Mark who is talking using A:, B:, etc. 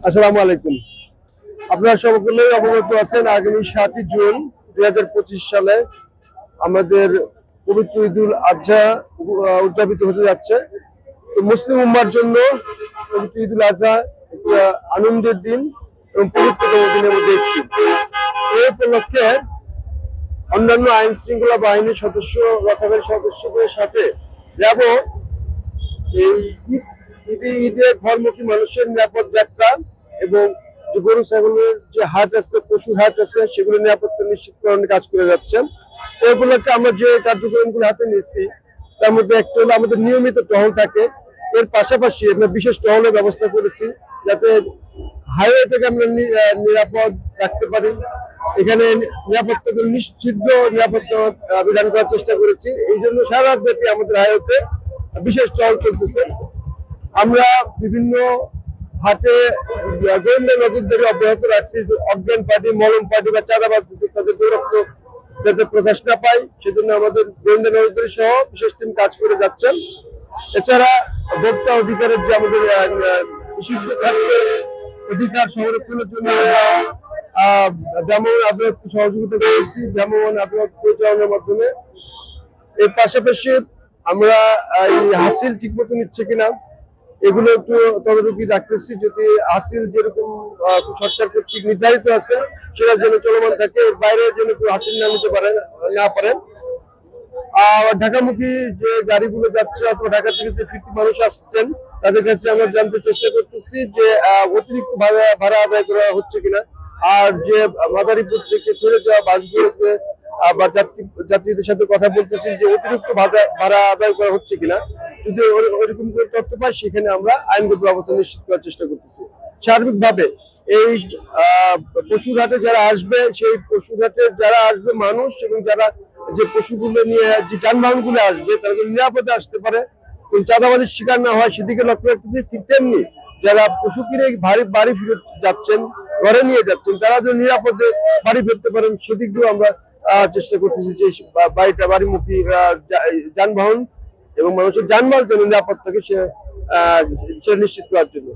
A: আসসালামু আলাইকুম। আপনারা সকলেই অবগত আছেন আগামী 7 জুন 2025 সালে আমাদের পবিত্র ঈদুল আজহা উদযাপিত হতে যাচ্ছে। তো মুসলিম উম্মার জন্য পবিত্র ঈদুল আজহা একটা আনন্দের দিন এবং পবিত্রতম দিনের মধ্যে একটি। এই উপলক্ষে অন্যান্য আইন শৃঙ্খলা বাহিনীর সদস্য রক্ষাকারী সদস্যদের সাথে যাব এই ঈদের ঘরমুখী মানুষের নিরাপদ যাত্রা এবং যে গরু ছাগলের যে হাট আছে, পশুর হাট আছে, সেগুলো নিরাপত্তা নিশ্চিতকরণে কাজ করে যাচ্ছে। এই উপলক্ষে আমরা যে কার্যক্রমগুলো হাতে নিচ্ছি তার মধ্যে একটা হলো আমাদের নিয়মিত টহল থাকে। এর পাশাপাশি আমরা বিশেষ টহলের ব্যবস্থা করেছি যাতে হাইওয়ে থেকে আমরা নিরাপদ রাখতে পারি। এখানে নিরাপত্তা নিশ্চিত নিরাপত্তা বিধান করার চেষ্টা করেছি। এই জন্য সারা রাতব্যাপী আমাদের হাইওয়েতে বিশেষ টহল চলতেছে। আমরা বিভিন্ন হাটে গোয়েন্দা নজরদারি অব্যাহত রাখছি। অজ্ঞান পার্টি, মলম পার্টি বা চাঁদাবাজ তাদের দৌরাত্ম যাতে প্রকাশ না পায় সেজন্য আমাদের গোয়েন্দা নজরদারি সহ বিশেষ টিম কাজ করে যাচ্ছেন। এছাড়া ভোক্তা অধিকারের যে আমাদের নিষিদ্ধ খাদ্যের অধিকার সংরক্ষণের জন্য ভ্রাম্যমাণ আদালত সহযোগিতা করেছি ভ্রাম্যমাণ আদালত পরিচালনার মাধ্যমে। এর পাশাপাশি আমরা এই হাসিল ঠিক মতো নিচ্ছে কিনা এগুলো একটু তদারকি রাখতেছি। যদি হাসিল যেরকম সরকার কর্তৃক নির্ধারিত আছে সেটা যেন চলমান থাকে, এর বাইরে যেন কেউ হাসিল না নিতে না পারেন। আর ঢাকামুখী যে গাড়িগুলো যাচ্ছে অথবা ঢাকা থেকে যে ফিরতি মানুষ আসছেন তাদের কাছে আমরা জানতে চেষ্টা করতেছি যে অতিরিক্ত ভাড়া আদায় করা হচ্ছে কিনা। আর যে মাদারীপুর থেকে ছেড়ে যাওয়া বাসগুলোতে বা যাত্রীদের সাথে কথা বলতেছি যে অতিরিক্ত ভাড়া আদায় করা হচ্ছে কিনা। যদি ওইরকম করে তথ্য পাই সেখানে আমরা আইনগত ব্যবস্থা নিশ্চিত করার চেষ্টা করতেছি। সার্বিকভাবে এই পশুরহাটে যারা আসবে, সেই পশুরহাটে যারা আসবে মানুষ এবং যারা যে পশুগুলো নিয়ে যে যানবাহনগুলো আসবে তারা নিরাপদে আসতে পারে এবং চাঁদাবাজির শিকার না হয় সেদিকে লক্ষ্য রাখতেছি। ঠিক তেমনি যারা পশু কিনে বাড়ি ফিরে যাচ্ছেন, ঘরে নিয়ে যাচ্ছেন, তারা যেন নিরাপদে বাড়ি ফিরতে পারেন সেদিক দিয়েও আমরা চেষ্টা করতেছি যে বাড়িমুখী যানবাহন এবং মানুষের যানবাহন যেন নিরাপদ থাকে সে নিশ্চিত করার জন্য।